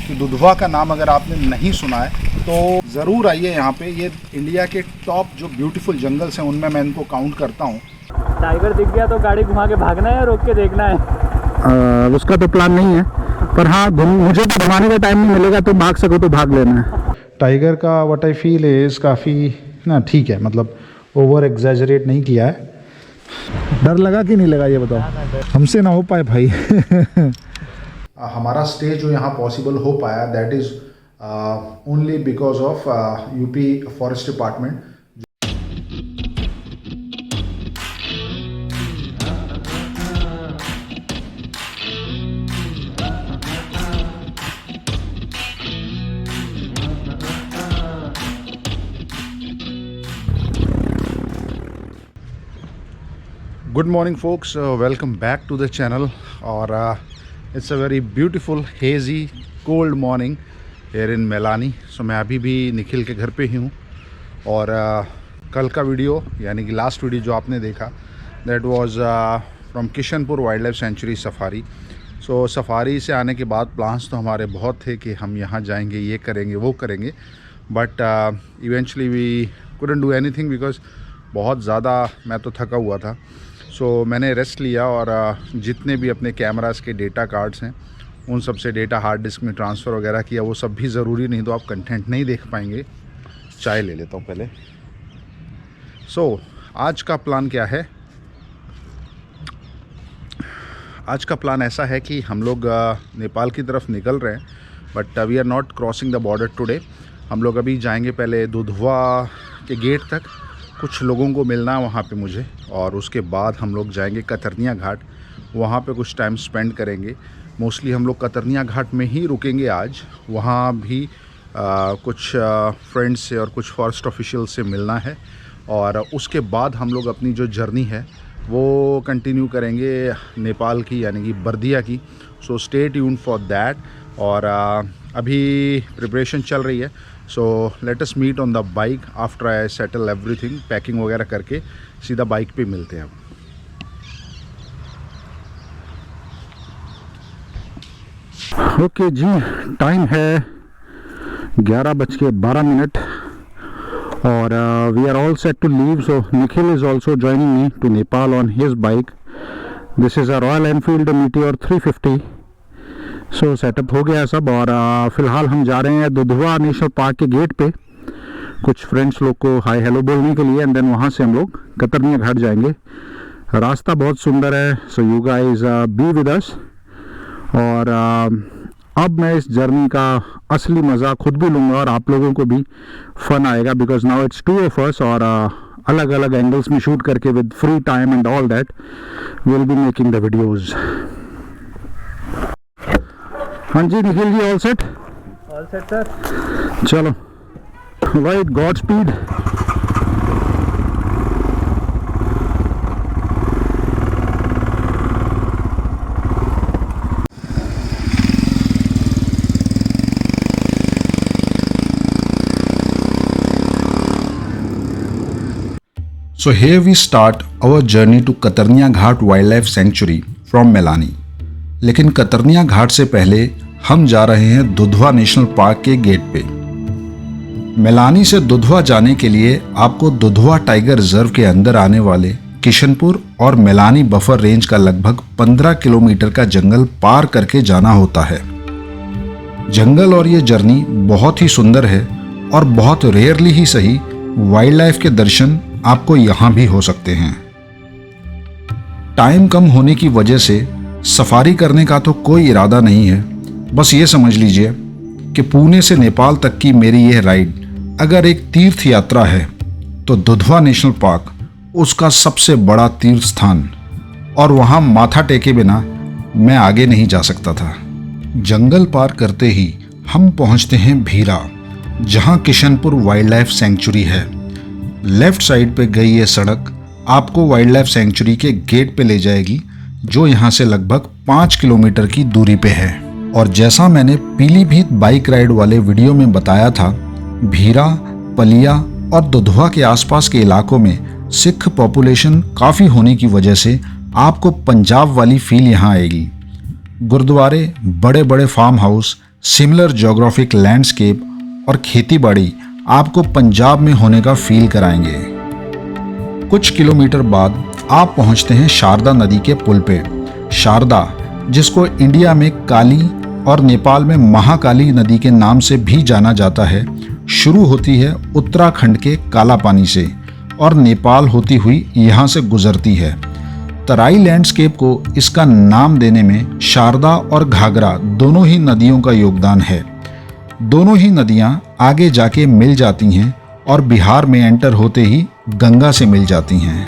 कि दुधवा का नाम अगर आपने नहीं सुना है तो ज़रूर आइए यहाँ पे। ये इंडिया के टॉप जो ब्यूटीफुल जंगल्स हैं उनमें मैं इनको काउंट करता हूँ। टाइगर दिख गया तो गाड़ी घुमा के भागना है या रोक के देखना है? उसका तो प्लान नहीं है, पर हाँ मुझे तो घुमाने का टाइम नहीं मिलेगा, तो भाग सको तो भाग लेना है। टाइगर का व्हाट आई फील इज़ काफ़ी ना ठीक है, मतलब ओवर एग्जैजरेट नहीं किया है। डर लगा कि नहीं लगा ये बताओ? हमसे ना हो पाए भाई। हमारा स्टे जो यहाँ पॉसिबल हो पाया that is only because of UP forest department. Good morning folks, welcome back to the channel. और it's a very beautiful hazy cold morning here in Mailani. So मैं अभी भी निखिल के घर पे ही हूँ। और कल का वीडियो यानी कि लास्ट वीडियो जो आपने देखा that was from Kishanpur wild life century safari. So safari से आने के बाद प्लान्स तो हमारे बहुत थे कि हम यहाँ जाएंगे, ये करेंगे, वो करेंगे, but eventually we couldn't do anything because बहुत ज़्यादा मैं तो थका हुआ था। सो मैंने रेस्ट लिया और जितने भी अपने कैमरास के डेटा कार्ड्स हैं उन सब से डेटा हार्ड डिस्क में ट्रांसफ़र वगैरह किया। वो सब भी ज़रूरी नहीं तो आप कंटेंट नहीं देख पाएंगे। चाय ले लेता हूँ पहले। सो आज का प्लान क्या है? आज का प्लान ऐसा है कि हम लोग नेपाल की तरफ निकल रहे हैं, but we are not crossing the border today. हम लोग अभी जाएंगे पहले दुधवा के गेट तक, कुछ लोगों को मिलना है वहाँ पे मुझे, और उसके बाद हम लोग जाएंगे कतरनिया घाट। वहाँ पे कुछ टाइम स्पेंड करेंगे। मोस्टली हम लोग कतरनिया घाट में ही रुकेंगे आज। वहाँ भी कुछ फ्रेंड्स से और कुछ फॉरेस्ट ऑफिशियल से मिलना है, और उसके बाद हम लोग अपनी जो जर्नी है वो कंटिन्यू करेंगे नेपाल की यानी कि बर्दिया की। So stay tuned for that. और अभी प्रिपरेशन चल रही है। So let us meet on the bike after I settle everything. Packing वगैरह करके सीधा बाइक पे मिलते हैं। ओके जी, टाइम है 11:12 और we are all set to leave. So Nikhil is also joining me to Nepal on his bike. This is a Royal Enfield Meteor 350। सो setup हो गया सब, और फ़िलहाल हम जा रहे हैं दुधवा नेशनल पार्क के गेट पे कुछ फ्रेंड्स लोग को हाय हेलो बोलने के लिए, एंड देन वहाँ से हम लोग कतरनिया घाट जाएंगे। रास्ता बहुत सुंदर है, so you guys be with us. और अब मैं इस जर्नी का असली मज़ा खुद भी लूँगा और आप लोगों को भी फ़न आएगा, because now it's 2 of us, और अलग अलग एंगल्स में शूट करके with free time and all that will be making the videos. हाँ जी Nikhil ji, all set? All set sir. चलो right, god speed. So here we start our journey to Katarniya Ghat wild life sanctuary from Mailani. लेकिन कतरनिया घाट से पहले हम जा रहे हैं दुधवा नेशनल पार्क के गेट पे। मेलानी से दुधवा जाने के लिए आपको दुधवा टाइगर रिजर्व के अंदर आने वाले किशनपुर और मेलानी बफर रेंज का लगभग 15 किलोमीटर का जंगल पार करके जाना होता है। जंगल और ये जर्नी बहुत ही सुंदर है, और बहुत रेयरली ही सही वाइल्ड लाइफ के दर्शन आपको यहाँ भी हो सकते हैं। टाइम कम होने की वजह से सफारी करने का तो कोई इरादा नहीं है। बस ये समझ लीजिए कि पुणे से नेपाल तक की मेरी यह राइड अगर एक तीर्थ यात्रा है तो दुधवा नेशनल पार्क उसका सबसे बड़ा तीर्थ स्थान, और वहाँ माथा टेके बिना मैं आगे नहीं जा सकता था। जंगल पार करते ही हम पहुँचते हैं भीरा, जहाँ किशनपुर वाइल्ड लाइफ सेंचुरी है। लेफ्ट साइड पे गई ये सड़क आपको वाइल्ड लाइफ सेंचुरी के गेट पे ले जाएगी, जो यहाँ से लगभग 5 किलोमीटर की दूरी पे है। और जैसा मैंने पीलीभीत बाइक राइड वाले वीडियो में बताया था, भीरा, पलिया और दुधवा के आसपास के इलाकों में सिख पॉपुलेशन काफ़ी होने की वजह से आपको पंजाब वाली फील यहाँ आएगी। गुरुद्वारे, बड़े बड़े farm house, similar geographic landscape और खेतीबाड़ी आपको पंजाब में होने का फील कराएंगे। कुछ किलोमीटर बाद आप पहुंचते हैं शारदा नदी के पुल पे। शारदा, जिसको इंडिया में काली और नेपाल में महाकाली नदी के नाम से भी जाना जाता है, शुरू होती है उत्तराखंड के कालापानी से और नेपाल होती हुई यहाँ से गुजरती है। तराई लैंडस्केप को इसका नाम देने में शारदा और घाघरा दोनों ही नदियों का योगदान है। दोनों ही नदियाँ आगे जाके मिल जाती हैं और बिहार में एंटर होते ही गंगा से मिल जाती हैं।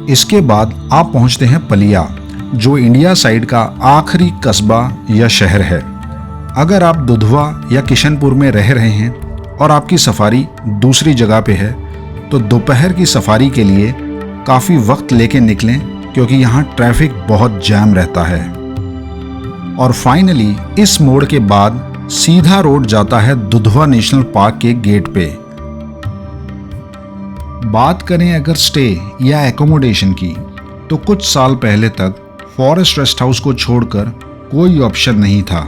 इसके बाद आप पहुंचते हैं पलिया, जो इंडिया साइड का आखिरी कस्बा या शहर है। अगर आप दुधवा या किशनपुर में रह रहे हैं और आपकी सफारी दूसरी जगह पे है, तो दोपहर की सफारी के लिए काफ़ी वक्त लेके निकलें, क्योंकि यहाँ ट्रैफिक बहुत जैम रहता है। और फाइनली इस मोड़ के बाद सीधा रोड जाता है दुधवा नेशनल पार्क के गेट पे। बात करें अगर स्टे या एकोमोडेशन की, तो कुछ साल पहले तक फॉरेस्ट रेस्ट हाउस को छोड़कर कोई ऑप्शन नहीं था,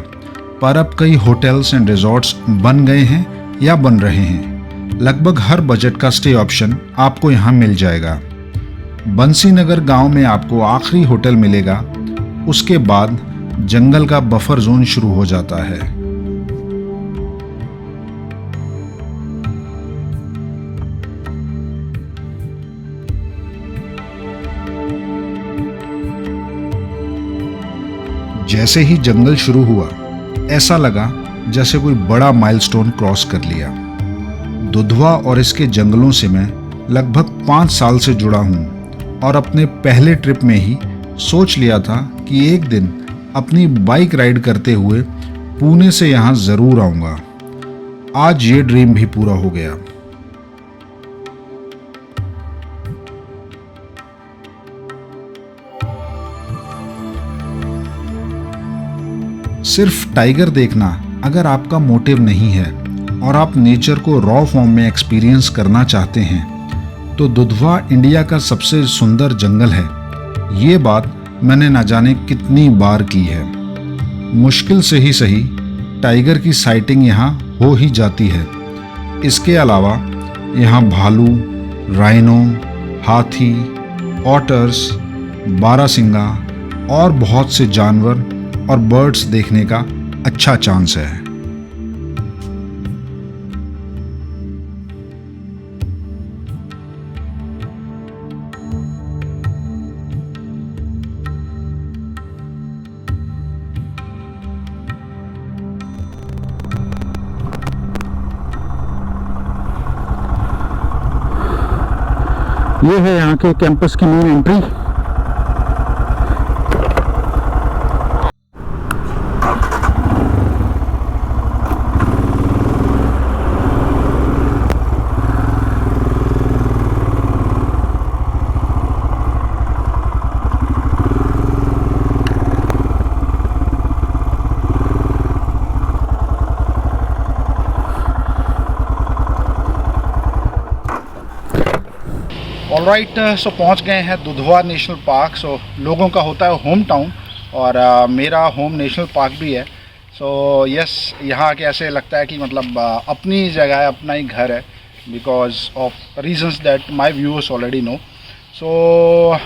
पर अब कई होटल्स एंड रिजॉर्ट्स बन गए हैं या बन रहे हैं। लगभग हर बजट का स्टे ऑप्शन आपको यहाँ मिल जाएगा। बंसीनगर गांव में आपको आखिरी होटल मिलेगा, उसके बाद जंगल का बफर जोन शुरू हो जाता है। जैसे ही जंगल शुरू हुआ, ऐसा लगा जैसे कोई बड़ा माइलस्टोन क्रॉस कर लिया। दुधवा और इसके जंगलों से मैं लगभग 5 साल से जुड़ा हूँ और अपने पहले ट्रिप में ही सोच लिया था कि एक दिन अपनी बाइक राइड करते हुए पुणे से यहाँ ज़रूर आऊँगा। आज ये ड्रीम भी पूरा हो गया। सिर्फ टाइगर देखना अगर आपका मोटिव नहीं है और आप नेचर को रॉ फॉर्म में एक्सपीरियंस करना चाहते हैं, तो दुधवा इंडिया का सबसे सुंदर जंगल है। ये बात मैंने न जाने कितनी बार की है। मुश्किल से ही सही टाइगर की साइटिंग यहाँ हो ही जाती है। इसके अलावा यहाँ भालू, राइनो, हाथी, ऑटर्स, बारहसिंगा और बहुत से जानवर और बर्ड्स देखने का अच्छा चांस है। ये है यहाँ के कैंपस की मेन एंट्री। ऑलराइट, सो पहुंच गए हैं दुधवा नेशनल पार्क। सो लोगों का होता है होम टाउन और मेरा होम नेशनल पार्क भी है। सो यस, यहाँ आके ऐसे लगता है कि मतलब अपनी जगह है, अपना ही घर है, because of reasons that my viewers already know. So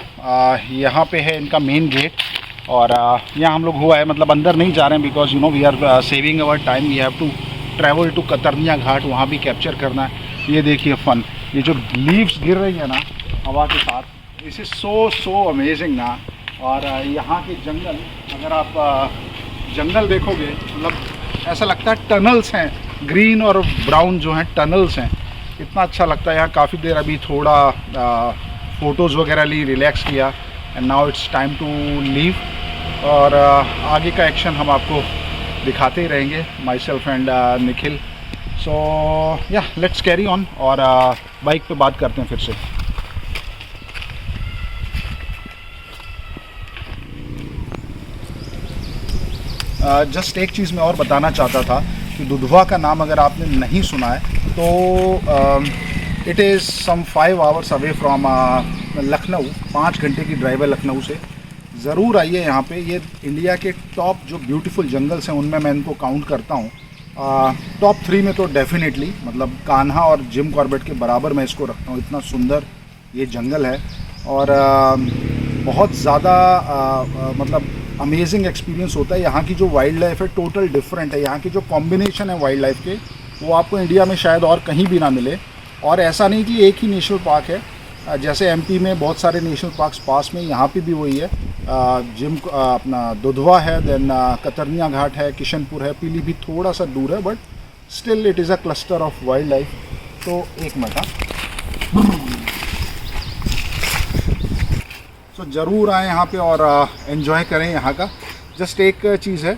यहाँ पे है इनका मेन गेट और यहाँ हम लोग हुआ है, मतलब अंदर नहीं जा रहे हैं because you know we are saving our time. We have to travel to Katarniya Ghat, वहाँ भी कैप्चर करना है। ये देखिए फन, ये जो लीव्स गिर रही है ना हवा के साथ, दिस इज़ सो अमेजिंग ना। और यहाँ के जंगल, अगर आप जंगल देखोगे, मतलब ऐसा लगता है टनल्स हैं, ग्रीन और ब्राउन जो हैं टनल्स हैं। इतना अच्छा लगता है यहाँ। काफ़ी देर अभी थोड़ा फ़ोटोज़ वगैरह ली, रिलैक्स किया, and now it's time to leave. और आगे का एक्शन हम आपको दिखाते ही रहेंगे, myself and Nikhil. So yeah let's carry on और बाइक पे बात करते हैं फिर से। जस्ट एक चीज़ मैं और बताना चाहता था कि दुधवा का नाम अगर आपने नहीं सुना है तो it is some 5 hours away from Lucknow. 5 घंटे की ड्राइव है लखनऊ से। ज़रूर आइए यहाँ पे। ये इंडिया के टॉप जो ब्यूटीफुल जंगल्स हैं उनमें मैं इनको काउंट करता हूँ। टॉप 3 में तो डेफिनेटली मतलब कान्हा और जिम कॉर्बेट के बराबर मैं इसको रखता हूँ। इतना सुंदर ये जंगल है और बहुत ज़्यादा मतलब अमेजिंग एक्सपीरियंस होता है। यहाँ की जो वाइल्ड लाइफ है टोटल डिफरेंट है। यहाँ की जो कॉम्बिनेशन है वाइल्ड लाइफ के वो आपको इंडिया में शायद और कहीं भी ना मिले। और ऐसा नहीं कि एक ही नेशनल पार्क है, जैसे एमपी में बहुत सारे नेशनल पार्क्स पास में, यहाँ पे भी वही है। अपना दुधवा है, देन कतरनिया घाट है, किशनपुर है, पीलीभीत थोड़ा सा दूर है, but still it is a cluster of wild life. तो एक मिनट, तो ज़रूर आएँ यहाँ पे और एंजॉय करें यहाँ का। जस्ट एक चीज़ है,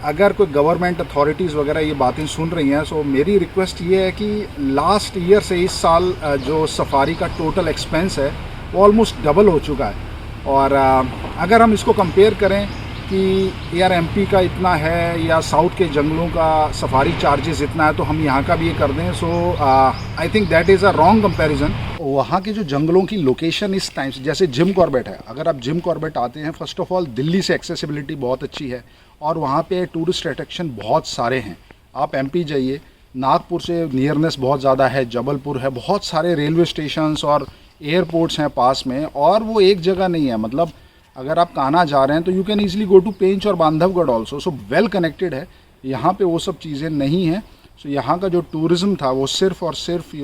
अगर कोई गवर्नमेंट अथॉरिटीज़ वगैरह ये बातें सुन रही हैं, सो मेरी रिक्वेस्ट ये है कि लास्ट ईयर से इस साल जो सफारी का टोटल एक्सपेंस है वो ऑलमोस्ट डबल हो चुका है। और अगर हम इसको कंपेयर करें कि यार एमपी का इतना है या साउथ के जंगलों का सफारी चार्जेस इतना है तो हम यहाँ का भी ये कर दें, so I think that is a wrong comparison. वहाँ के जो जंगलों की लोकेशन इस टाइम से, जैसे जिम कॉर्बेट है, अगर आप जिम कॉर्बेट आते हैं, फर्स्ट ऑफ ऑल दिल्ली से एक्सेसिबिलिटी बहुत अच्छी है और वहाँ पे टूरिस्ट अट्रैक्शन बहुत सारे हैं। आप एमपी जाइए, नागपुर से नियरनेस बहुत ज़्यादा है, जबलपुर है, बहुत सारे रेलवे स्टेशंस और एयरपोर्ट्स हैं पास में, और वो एक जगह नहीं है। मतलब अगर आप कान्हा जा रहे हैं तो you can easily go to Pench और Bandhavgarh also, so well connected है। यहाँ पे वो सब चीज़ें नहीं हैं। सो यहाँ का जो टूरिज़्म था वो सिर्फ़ और सिर्फ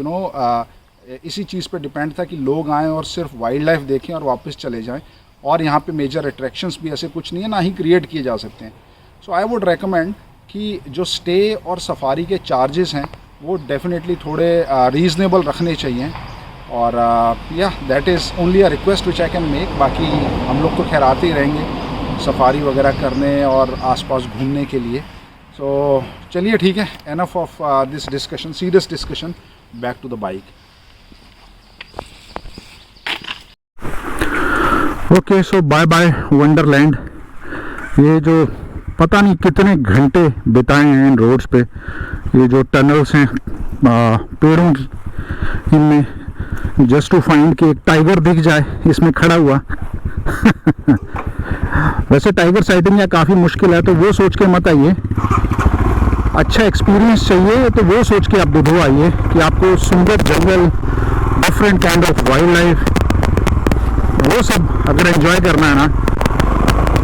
इसी चीज़ पे डिपेंड था कि लोग आएँ और सिर्फ वाइल्ड लाइफ देखें और वापस चले जाएँ। और यहाँ पे मेजर अट्रैक्शंस भी ऐसे कुछ नहीं है, ना ही क्रिएट किए जा सकते हैं। सो आई वुड रेकमेंड कि जो स्टे और सफारी के चार्जेस हैं वो डेफिनेटली थोड़े रीज़नेबल रखने चाहिए। और या that is only a request which I can make. बाकी हम लोग तो खैर आते ही रहेंगे सफारी वगैरह करने और आसपास घूमने के लिए। सो चलिए ठीक है, enough of this discussion, serious discussion, back to the bike. Okay, so bye bye wonderland. ये जो पता नहीं कितने घंटे बिताए हैं इन रोड्स पे, ये जो टनल्स हैं पेड़ों की, इनमें जस्ट टू फाइंड कि एक टाइगर दिख जाए इसमें खड़ा हुआ। वैसे टाइगर साइटिंग या काफ़ी मुश्किल है, तो वो सोच के मत आइए। अच्छा एक्सपीरियंस चाहिए तो वो सोच के आप दुधवा आइए कि आपको सुंदर जंगल, different kind of wild life, वो सब अगर एंजॉय करना है ना,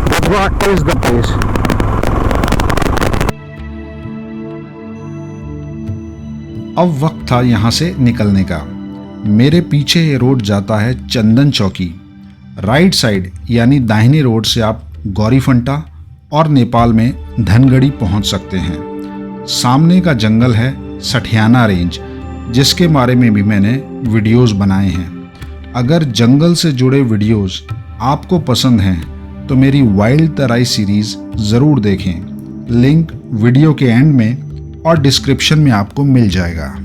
दुधवा इज द प्लेस। अब वक्त था यहाँ से निकलने का। मेरे पीछे ये रोड जाता है चंदन चौकी। राइट साइड यानी दाहिने रोड से आप गौरीफंटा और नेपाल में धनगढ़ी पहुँच सकते हैं। सामने का जंगल है सठियाना रेंज, जिसके बारे में भी मैंने वीडियोस बनाए हैं। अगर जंगल से जुड़े वीडियोस आपको पसंद हैं तो मेरी वाइल्ड तराई सीरीज़ ज़रूर देखें। लिंक वीडियो के एंड में और डिस्क्रिप्शन में आपको मिल जाएगा।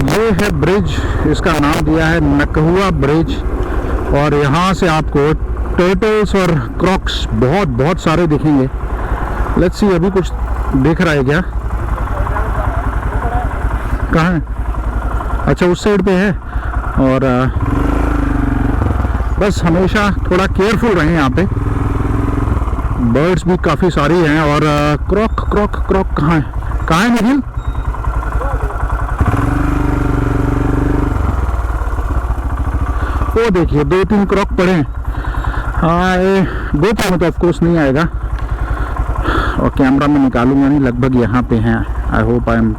ये है ब्रिज, इसका नाम दिया है नकहुआ ब्रिज, और यहाँ से आपको टर्टल्स और क्रॉक्स बहुत सारे दिखेंगे। लेट्स सी, अभी कुछ दिख रहा है क्या? कहाँ है? अच्छा, उस साइड पे है। और बस हमेशा थोड़ा केयरफुल रहें यहाँ पे। बर्ड्स भी काफ़ी सारी हैं। और क्रॉक कहाँ है निखिल? वो देखिए 2-3 क्रॉक पड़े हैं। हाँ, ये GoPro में तो ऑफकोर्स नहीं आएगा और कैमरा में निकालूंगा नहीं, लगभग यहाँ पे हैं। I hope I am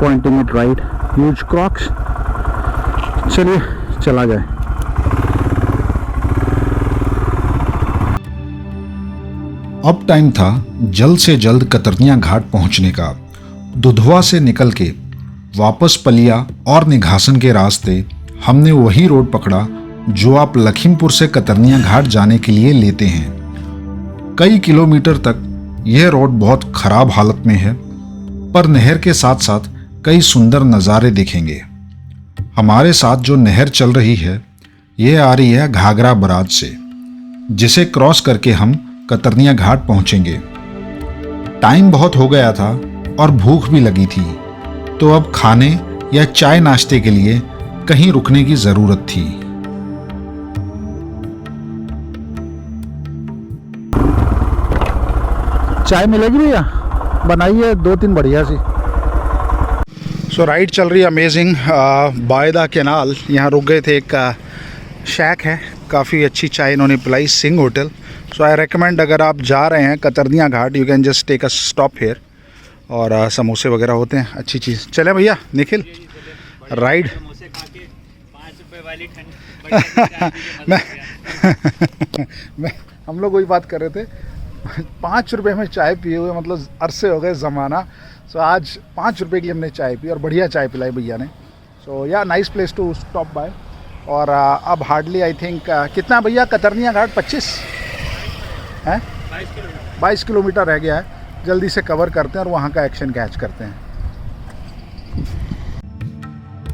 pointing it right. Huge Crocs. चलिए चला जाए। अब टाइम था जल्द से जल्द कतरनिया घाट पहुंचने का। दुधवा से निकल के वापस पलिया और निघासन के रास्ते हमने वही रोड पकड़ा जो आप लखीमपुर से कतरनिया घाट जाने के लिए लेते हैं। कई किलोमीटर तक यह रोड बहुत खराब हालत में है, पर नहर के साथ साथ कई सुंदर नज़ारे दिखेंगे। हमारे साथ जो नहर चल रही है यह आ रही है घाघरा बराज से, जिसे क्रॉस करके हम कतरनिया घाट पहुंचेंगे। टाइम बहुत हो गया था और भूख भी लगी थी, तो अब खाने या चाय नाश्ते के लिए कहीं रुकने की ज़रूरत थी। चाय मिलेगी भैया? बनाइए 2-3 बढ़िया सी। सो राइड चल रही है अमेजिंग बाय द कैनाल। यहाँ रुक गए थे, एक शैक है, काफ़ी अच्छी चाय इन्होंने पिलाई, Singh hotel. So I recommend, अगर आप जा रहे हैं Katarniya Ghat, you can just take a stop here. और समोसे वगैरह होते हैं, अच्छी चीज़। चले भैया निखिल, राइड। समोसे खा के 5 रुपए वाली ठंड मैं हम लोग वही बात कर रहे थे, 5 रुपए में चाय पिए हुए मतलब अरसे हो गए ज़माना। सो आज 5 रुपए की हमने चाय पी और बढ़िया चाय पिलाई भैया ने। So yeah nice place to stop by. और अब हार्डली आई थिंक कितना भैया, कतरनिया घाट 25 है, 22 किलोमीटर रह गया है। जल्दी से कवर करते हैं और वहाँ का एक्शन कैच करते हैं।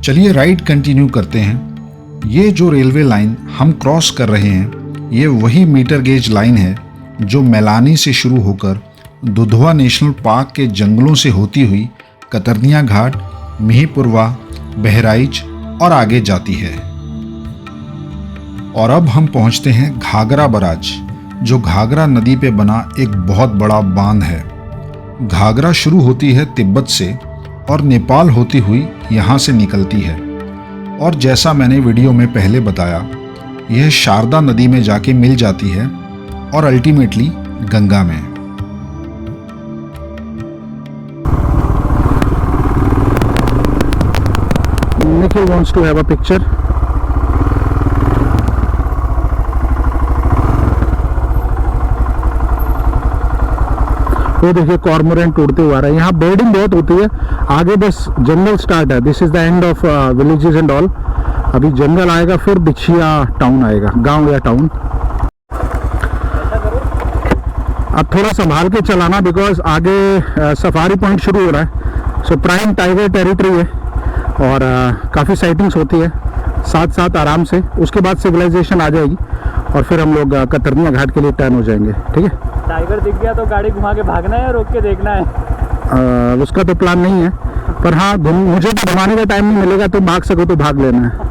चलिए राइड कंटिन्यू करते हैं। ये जो रेलवे लाइन हम क्रॉस कर रहे हैं, ये वही मीटर गेज लाइन है जो मेलानी से शुरू होकर दुधवा नेशनल पार्क के जंगलों से होती हुई कतरनिया घाट, मिहीपुरवा, बहराइच और आगे जाती है। और अब हम पहुंचते हैं घाघरा बराज, जो घाघरा नदी पे बना एक बहुत बड़ा बांध है। घाघरा शुरू होती है तिब्बत से और नेपाल होती हुई यहाँ से निकलती है। और जैसा मैंने वीडियो में पहले बताया, यह शारदा नदी में जाके मिल जाती है और अल्टीमेटली गंगा में। Nikhil wants to have a picture. वो देखिए कॉर्मोरेंट उड़ते हुए आ रहा है। यहाँ बर्डिंग बहुत होती है, आगे बस जंगल स्टार्ट है। This is the end of villages and all. अभी जंगल आएगा, फिर बिछिया टाउन आएगा, गांव या टाउन। अब थोड़ा संभाल के चलाना, बिकॉज आगे सफारी पॉइंट शुरू हो रहा है। सो प्राइम टाइगर टेरिटरी है और काफ़ी साइटिंग्स होती है, साथ साथ आराम से। उसके बाद सिविलाइजेशन आ जाएगी और फिर हम लोग कतरनिया घाट के लिए टर्न हो जाएंगे। ठीक है, टाइगर दिख गया तो गाड़ी घुमा के भागना है या रोक के देखना है? उसका तो प्लान नहीं है, पर हाँ मुझे तो घुमाने का टाइम नहीं मिलेगा, तो भाग सको तो भाग लेना है।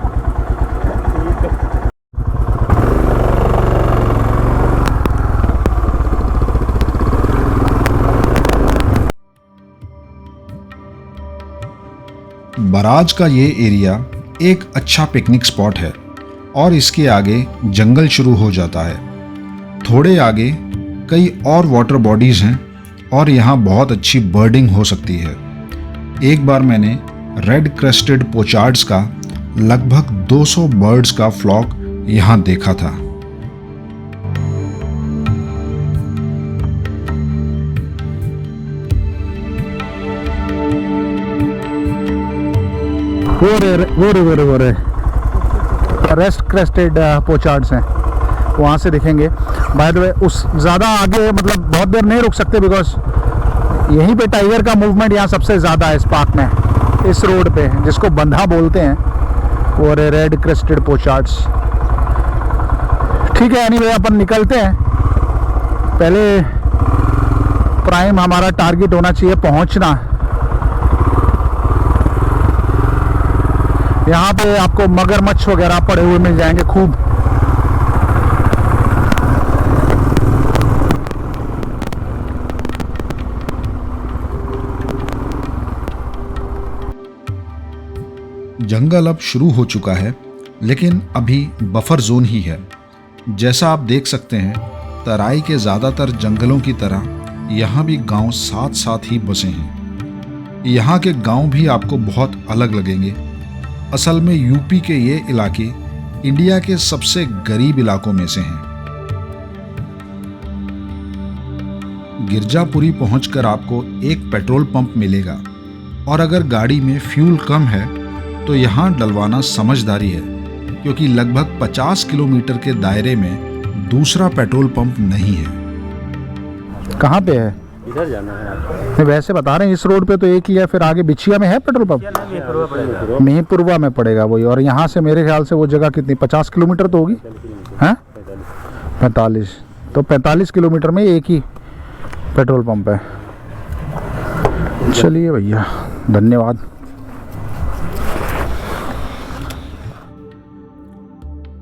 बराज का ये एरिया एक अच्छा पिकनिक स्पॉट है और इसके आगे जंगल शुरू हो जाता है। थोड़े आगे कई और वाटर बॉडीज़ हैं और यहाँ बहुत अच्छी बर्डिंग हो सकती है। एक बार मैंने रेड क्रेस्टेड पोचार्ड्स का लगभग 200 बर्ड्स का फ्लॉक यहाँ देखा था। वो रे रेस्ट क्रेस्टेड पोचार्ड्स हैं, वहाँ से दिखेंगे। बाय द वे उस ज़्यादा आगे मतलब बहुत देर नहीं रुक सकते, बिकॉज यहीं पे टाइगर का मूवमेंट यहाँ सबसे ज़्यादा है इस पार्क में, इस रोड पे, जिसको बंधा बोलते हैं, वो रेड क्रेस्टेड पोचार्ड्स। ठीक है, एनीवे अपन निकलते हैं। पहले प्राइम हमारा टारगेट होना चाहिए पहुँचना। यहाँ पे आपको मगरमच्छ वगैरह पड़े हुए मिल जाएंगे खूब। जंगल अब शुरू हो चुका है, लेकिन अभी बफर जोन ही है। जैसा आप देख सकते हैं, तराई के ज़्यादातर जंगलों की तरह यहाँ भी गांव साथ साथ ही बसे हैं। यहाँ के गांव भी आपको बहुत अलग लगेंगे। असल में यूपी के ये इलाके इंडिया के सबसे गरीब इलाकों में से हैं। गिरजापुरी पहुंचकर आपको एक पेट्रोल पंप मिलेगा और अगर गाड़ी में फ्यूल कम है तो यहाँ डलवाना समझदारी है, क्योंकि लगभग 50 किलोमीटर के दायरे में दूसरा पेट्रोल पंप नहीं है। कहाँ पे है? इधर जाना है आपको। वैसे बता रहे हैं इस रोड पे तो एक ही है, फिर आगे बिछिया में है पेट्रोल पंप? मिहीपुरवा में पड़ेगा वही। और यहाँ से मेरे ख्याल से वो जगह कितनी, 50 किलोमीटर तो होगी, हैं? 45। तो 45 किलोमीटर में एक ही पेट्रोल पंप है। चलिए भैया, धन्यवाद।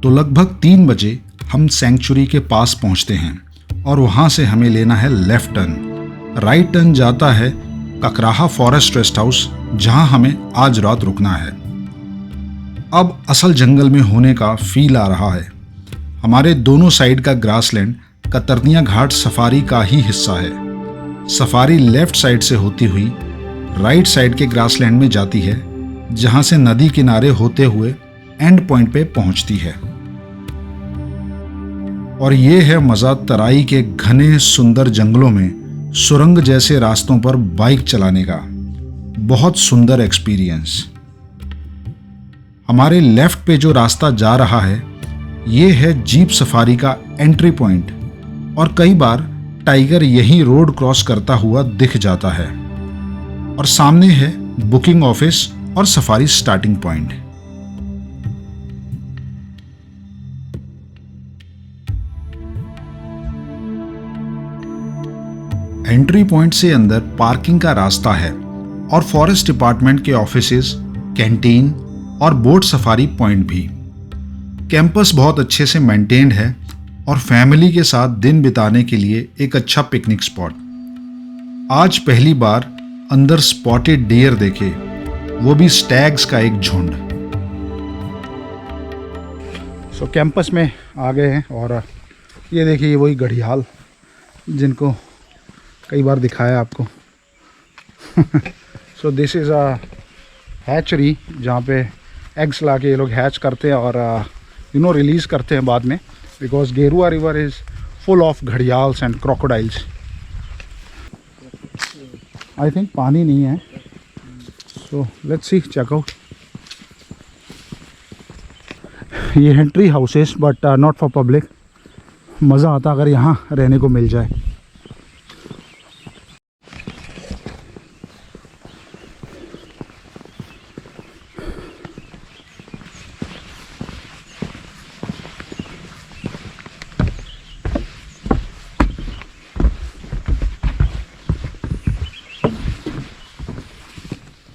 तो लगभग 3 बजे हम सेंचुरी के पास पहुंचते हैं और वहां से हमें लेना है लेफ्ट टर्न। राइट टर्न जाता है ककराहा फॉरेस्ट रेस्ट हाउस, जहां हमें आज रात रुकना है। अब असल जंगल में होने का फील आ रहा है। हमारे दोनों साइड का ग्रासलैंड कतरनिया घाट सफारी का ही हिस्सा है। सफारी लेफ्ट साइड से होती हुई राइट साइड के ग्रासलैंड में जाती है, जहां से नदी किनारे होते हुए एंड पॉइंट पे पहुंचती है। और ये है मजा तराई के घने सुंदर जंगलों में सुरंग जैसे रास्तों पर बाइक चलाने का। बहुत सुंदर एक्सपीरियंस। हमारे लेफ्ट पे जो रास्ता जा रहा है ये है जीप सफारी का एंट्री पॉइंट, और कई बार टाइगर यही रोड क्रॉस करता हुआ दिख जाता है। और सामने है बुकिंग ऑफिस और safari starting point. Entry point से अंदर पार्किंग का रास्ता है और फॉरेस्ट डिपार्टमेंट के ऑफिसेज, कैंटीन और बोट सफारी पॉइंट भी। कैंपस बहुत अच्छे से मेंटेन्ड है और फैमिली के साथ दिन बिताने के लिए एक अच्छा पिकनिक स्पॉट। आज पहली बार अंदर स्पॉटेड डियर देखे, वो भी स्टैग्स का एक झुंड। सो कैंपस में आ गए हैं और ये देखिए, ये वही घड़ियाल जिनको कई बार दिखाया आपको। So this is a hatchery जहाँ पे एग्स ला के ये लोग हैच करते हैं और रिलीज़ करते हैं बाद में, because Gerua river is full of gharials and crocodiles. I think पानी नहीं है, so let's see, check out. ये हैं tree houses but not for public. मज़ा आता अगर यहाँ रहने को मिल जाए।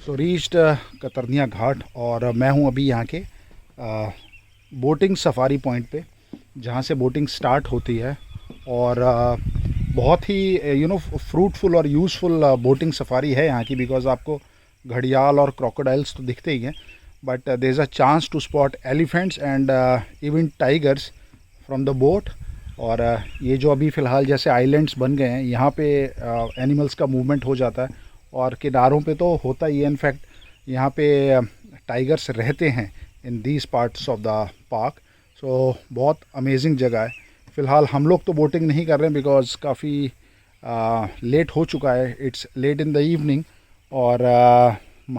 तो रीच्ड कतरनिया घाट और मैं हूँ अभी यहाँ के बोटिंग सफारी पॉइंट पे, जहाँ से बोटिंग स्टार्ट होती है। और बहुत ही फ्रूटफुल और यूज़फुल बोटिंग सफारी है यहाँ की, बिकॉज आपको घड़ियाल और क्रोकोडाइल्स तो दिखते ही हैं, but there is a chance to spot elephants and even tigers from the boat. और ये जो अभी फ़िलहाल जैसे आइलैंड्स बन गए हैं, यहाँ पे एनिमल्स का मूवमेंट हो जाता है और किनारों पे तो होता ही है। इनफैक्ट यहाँ पे टाइगर्स रहते हैं in these parts of the park. So बहुत अमेजिंग जगह है। फ़िलहाल हम लोग तो बोटिंग नहीं कर रहे हैं बिकॉज़ काफ़ी लेट हो चुका है, it's late in the evening. और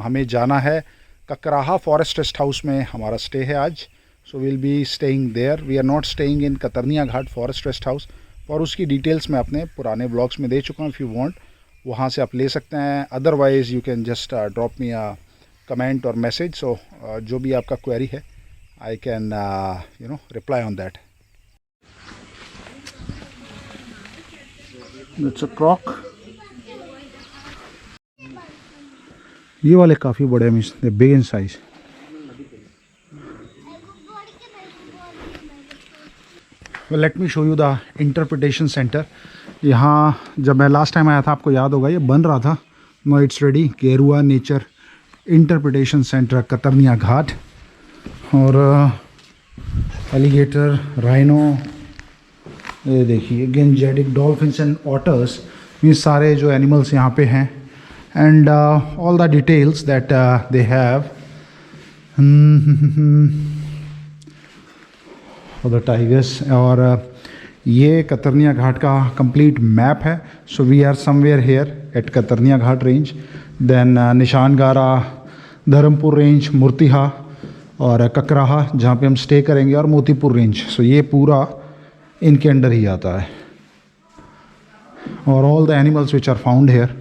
हमें जाना है ककराहा फॉरेस्ट रेस्ट हाउस में, हमारा स्टे है आज। So will be staying there, we are not staying in Katarnia Ghat forest rest house. और उसकी डिटेल्स मैं अपने पुराने ब्लॉग्स में दे चुका हूँ। इफ़ यू वांट, वहाँ से आप ले सकते हैं। Otherwise you can just drop me a comment और मैसेज। सो जो भी आपका क्वेरी है, I can reply on that. It's a croc. ये वाले काफ़ी बड़े means they big in size. well, let me show you the interpretation center. यहाँ जब मैं लास्ट टाइम आया था, आपको याद होगा, ये बन रहा था। No it's ready. Gerua nature interpretation centre Katarnia Ghat. और एलिगेटर, राइनो, ये देखिए गेंजेटिक, डॉल्फिन्स एंड ऑटर्स, ये सारे जो एनिमल्स यहाँ पे हैं। And all the details that they have for the tigers. और ये कतरनिया घाट का कंप्लीट मैप है। So we are somewhere here at Katarniya Ghat range, then Nishangara, Dharmapur range, Murtiha और ककराहा जहाँ पे हम स्टे करेंगे, और मोतीपुर रेंज। सो ये पूरा इनके अंडर ही आता है। और all the animals which are found here.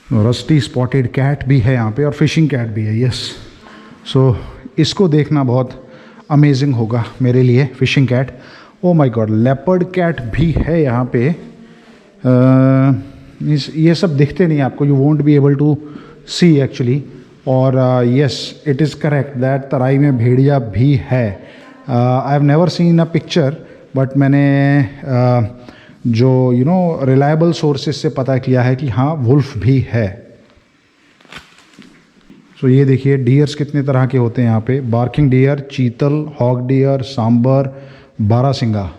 Rusty spotted cat भी है यहाँ पे और फिशिंग कैट भी है। यस, सो इसको देखना बहुत अमेजिंग होगा मेरे लिए, fishing cat. Oh my God, leopard cat भी है यहाँ पे। मीन्स ये सब दिखते नहीं आपको, you won't be able to see actually. और yes, it is correct that Terai में भेड़िया भी है। I have never seen a picture, but मैंने जो रिलायबल सोर्सेज से पता किया है कि हाँ वुल्फ भी है। सो ये देखिए डियर्स कितने तरह के होते हैं यहाँ पे, barking deer, chital, hog deer, sambar, barasingha.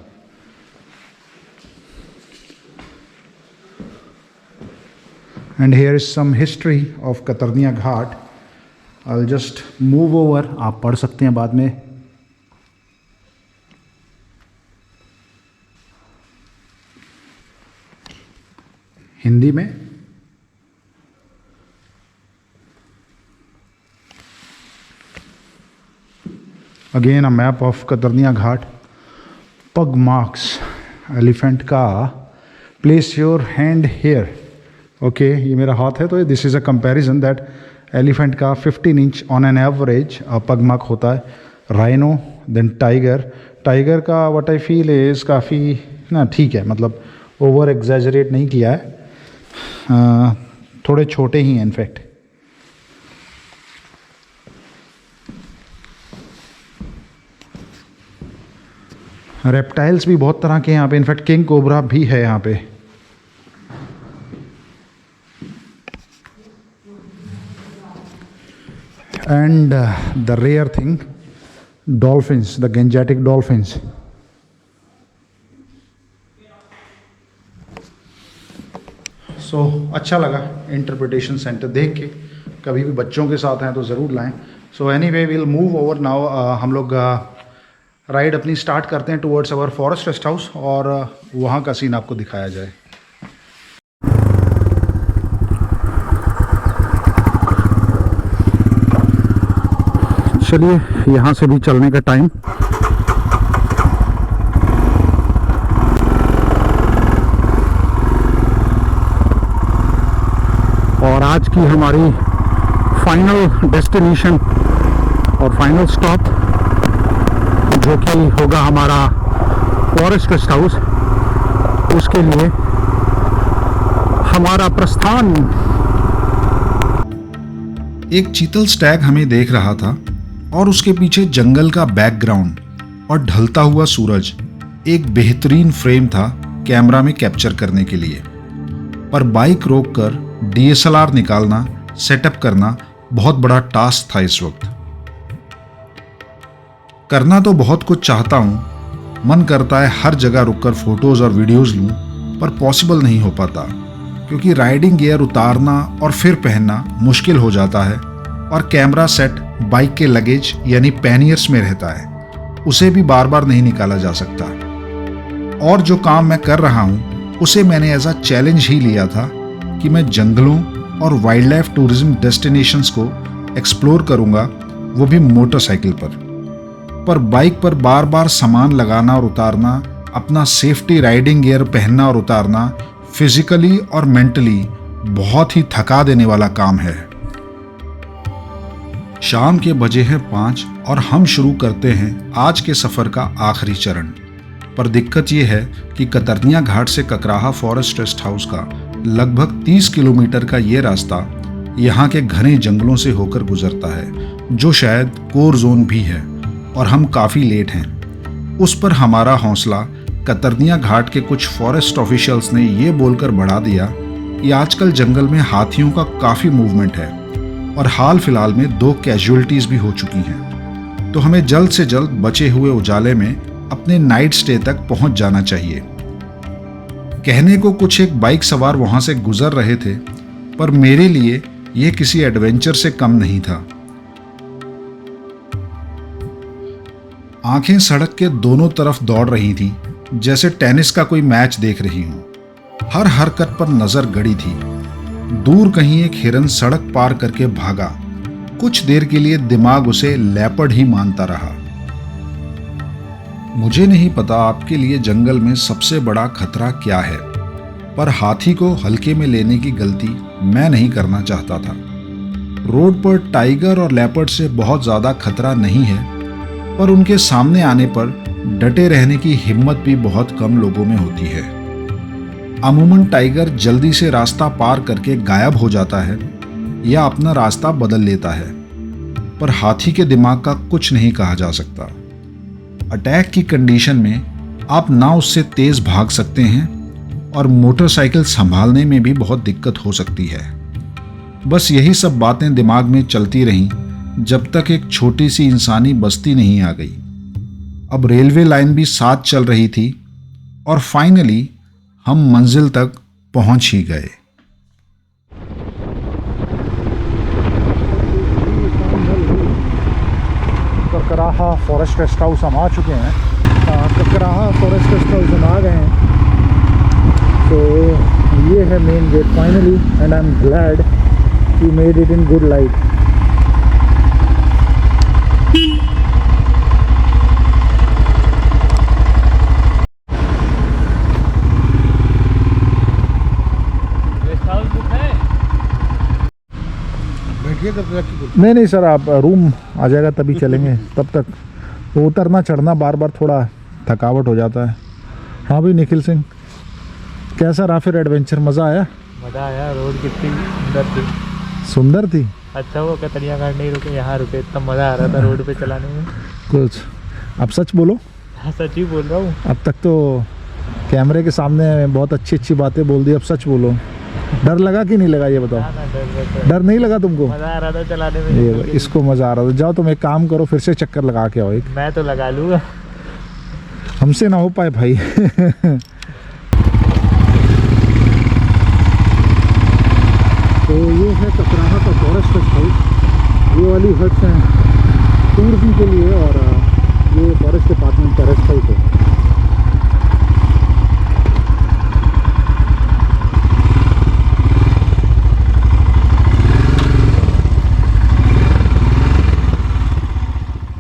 And here is some history of Katarniya Ghat. I will just move over, आप पढ़ सकते हैं बाद में। हिंदी में again a map of Katarniya Ghat. Pug marks elephant का, place your hand here. Okay, ये मेरा हाथ है, तो this is a comparison that elephant का 15 inch on an average pug mark होता है। Rhino, then tiger. टाइगर का व्हाट आई फील इज़ काफ़ी ना ठीक है, मतलब ओवर एग्जैजरेट नहीं किया है, थोड़े छोटे ही हैं इनफैक्ट। रेप्टाइल्स भी बहुत तरह के यहाँ पे, इनफैक्ट किंग कोबरा भी है यहाँ पे। And the rare thing, dolphins, the gangetic dolphins. So अच्छा लगा इंटरप्रिटेशन सेंटर देख के, कभी भी बच्चों के साथ हैं तो ज़रूर लाएं। So anyway will move over now. हम लोग राइड अपनी स्टार्ट करते हैं towards our forest rest house, और वहाँ का सीन आपको दिखाया जाए। चलिए, यहाँ से भी चलने का टाइम। और आज की हमारी फाइनल डेस्टिनेशन और फाइनल स्टॉप जो कि होगा हमारा फॉरेस्ट रेस्ट हाउस, उसके लिए हमारा प्रस्थान। एक चीतल स्टैग हमें देख रहा था और उसके पीछे जंगल का बैकग्राउंड और ढलता हुआ सूरज एक बेहतरीन फ्रेम था कैमरा में कैप्चर करने के लिए। पर बाइक रोककर DSLR निकालना, सेटअप करना बहुत बड़ा टास्क था इस वक्त। करना तो बहुत कुछ चाहता हूं, मन करता है हर जगह रुककर फोटोज और वीडियोस लूं, पर पॉसिबल नहीं हो पाता क्योंकि राइडिंग गियर उतारना और फिर पहनना मुश्किल हो जाता है और कैमरा सेट बाइक के लगेज यानी पैनियर्स में रहता है, उसे भी बार बार नहीं निकाला जा सकता। और जो काम मैं कर रहा हूं उसे मैंने एज अ चैलेंज ही लिया था कि मैं जंगलों और वाइल्ड लाइफ टूरिज्म डेस्टिनेशंस को एक्सप्लोर करूंगा, वो भी मोटरसाइकिल पर बाइक पर बार बार सामान लगाना और उतारना, अपना सेफ्टी राइडिंग गियर पहनना और उतारना फिजिकली और मेंटली बहुत ही थका देने वाला काम है। शाम के बजे हैं 5 और हम शुरू करते हैं आज के सफर का आखिरी चरण। पर दिक्कत यह है कि कतरनिया घाट से ककराहा फॉरेस्ट रेस्ट हाउस का लगभग 30 किलोमीटर का ये रास्ता यहाँ के घने जंगलों से होकर गुजरता है, जो शायद कोर जोन भी है, और हम काफ़ी लेट हैं। उस पर हमारा हौसला कतरनिया घाट के कुछ फॉरेस्ट ऑफिशियल्स ने ये बोलकर बढ़ा दिया कि आजकल जंगल में हाथियों का काफ़ी मूवमेंट है और हाल फिलहाल में 2 कैजुअलिटीज़ भी हो चुकी हैं, तो हमें जल्द से जल्द बचे हुए उजाले में अपने नाइट स्टे तक पहुंच जाना चाहिए। कहने को कुछ एक बाइक सवार वहां से गुजर रहे थे, पर मेरे लिए यह किसी एडवेंचर से कम नहीं था। आंखें सड़क के दोनों तरफ दौड़ रही थीं, जैसे टेनिस का कोई मैच देख रही हूं। हर हरकत पर नजर गड़ी थी। दूर कहीं एक हिरन सड़क पार करके भागा। कुछ देर के लिए दिमाग उसे लेपर्ड ही मानता रहा। मुझे नहीं पता आपके लिए जंगल में सबसे बड़ा खतरा क्या है, पर हाथी को हल्के में लेने की गलती मैं नहीं करना चाहता था। रोड पर टाइगर और लेपर्ड से बहुत ज्यादा खतरा नहीं है, पर उनके सामने आने पर डटे रहने की हिम्मत भी बहुत कम लोगों में होती है। अमूमन टाइगर जल्दी से रास्ता पार करके गायब हो जाता है या अपना रास्ता बदल लेता है, पर हाथी के दिमाग का कुछ नहीं कहा जा सकता। अटैक की कंडीशन में आप ना उससे तेज भाग सकते हैं और मोटरसाइकिल संभालने में भी बहुत दिक्कत हो सकती है। बस यही सब बातें दिमाग में चलती रहीं जब तक एक छोटी सी इंसानी बस्ती नहीं आ गई। अब रेलवे लाइन भी साथ चल रही थी और फाइनली हम मंजिल तक पहुंच ही गए। ककराहा फॉरेस्ट रेस्ट हाउस हम आ चुके हैं। ककराहा फॉरेस्ट रेस्ट हाउस हम आ गए हैं। तो ये है main gate finally, and I am glad we made it in good light. नहीं सर, आप रूम आ जाएगा तभी चलेंगे। तब तक वो उतरना चढ़ना बार बार थोड़ा थकावट हो जाता है। हाँ भाई निखिल सिंह, कैसा रहा फिर एडवेंचर? मज़ा आया? मज़ा आया। रोड कितनी सुंदर थी। सुंदर थी? अच्छा वो कतरिया घाट नहीं रुके, यहाँ रुके। इतना मज़ा आ रहा था रोड पे चलाने में। कुछ अब सच बोलो। हाँ सच ही बोल रहा हूँ। अब तक तो कैमरे के सामने बहुत अच्छी अच्छी बातें बोल दी, अब सच बोलो। डर लगा कि नहीं लगा ये बताओ? डर नहीं लगा तुमको? मज़ा आ रहा था चलाने में। ये इसको मज़ा आ रहा था। जाओ तुम एक काम करो, फिर से चक्कर लगा के आओ एक। मैं तो लगा लूँगा। हमसे ना हो पाए भाई। तो ये है ककराहा का फॉरेस्ट रेस्ट हाउस। ये वाली हट्स हैं टूरिज्म के लिए और ये फॉरेस्ट डिपार्टमेंट का रेस्ट हाउस है।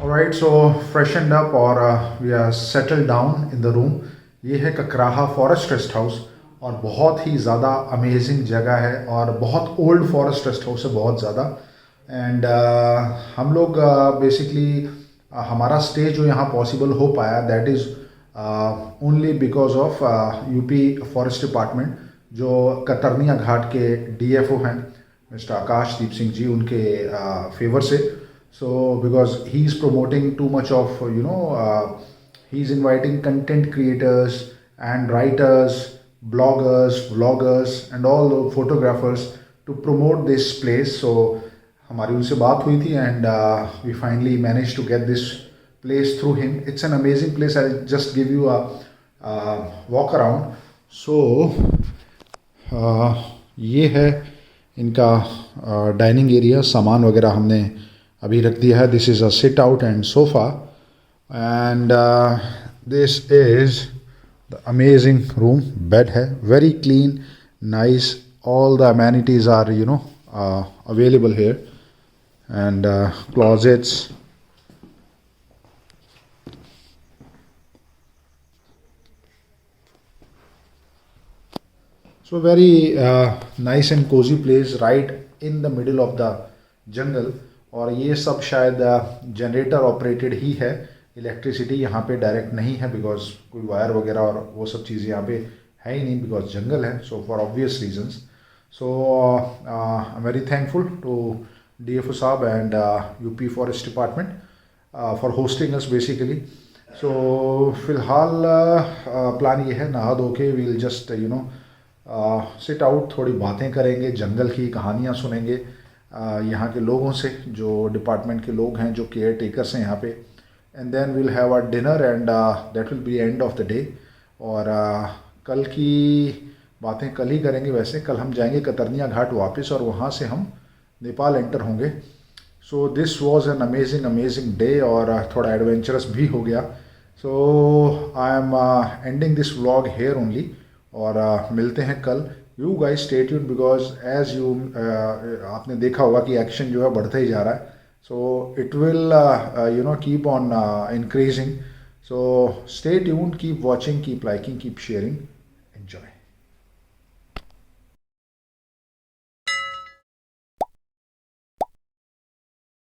Alright, so freshened up और we are settled down in the room। ये है ककराहा फॉरेस्ट रेस्ट हाउस और बहुत ही ज़्यादा अमेजिंग जगह है और बहुत ओल्ड फॉरेस्ट रेस्ट हाउस है, बहुत ज़्यादा। एंड हम लोग बेसिकली हमारा स्टे जो यहाँ पॉसिबल हो पाया that is only because of UP forest department, जो कतरनिया घाट के डीएफओ हैं मिस्टर आकाशदीप सिंह जी, उनके फेवर से। So because he is promoting too much of he is inviting content creators and writers, bloggers, vloggers and all the photographers to promote this place. So हमारी उनसे बात हुई थी and we finally managed to get this place through him. It's an amazing place. I'll just give you a walk around. So ये है इनका dining area. सामान वगैरह हमने अभी रख दिया है। This is a sit out and sofa and this is the amazing room. Bed है, very clean, nice, all the amenities are available here and closets. So very nice and cozy place right in the middle of the jungle। और ये सब शायद generator operated ही है, electricity यहाँ पे direct नहीं है बिकॉज कोई वायर वगैरह और वो सब चीज़ें यहाँ पे है ही नहीं बिकॉज जंगल है। So for obvious reasons. So I am very thankful to DFO साहब and UP forest department for hosting us basically. So फिलहाल प्लान ये है, नहा धो के वील जस्ट सिट आउट, थोड़ी बातें करेंगे, जंगल की कहानियाँ सुनेंगे यहाँ के लोगों से, जो डिपार्टमेंट के लोग हैं, जो केयर टेकर्स हैं यहाँ पे। And then we'll have a dinner and that will be end of the day. और कल की बातें कल ही करेंगे। वैसे कल हम जाएंगे कतरनिया घाट वापस और वहाँ से हम नेपाल एंटर होंगे। So this was an amazing day और थोड़ा एडवेंचरस भी हो गया। So I am ending this vlog here only और मिलते हैं कल। You guys stay tuned because as you आपने देखा होगा कि एक्शन जो है बढ़ता ही जा रहा है। So it will keep on increasing. So stay tuned, keep watching, keep liking, keep sharing.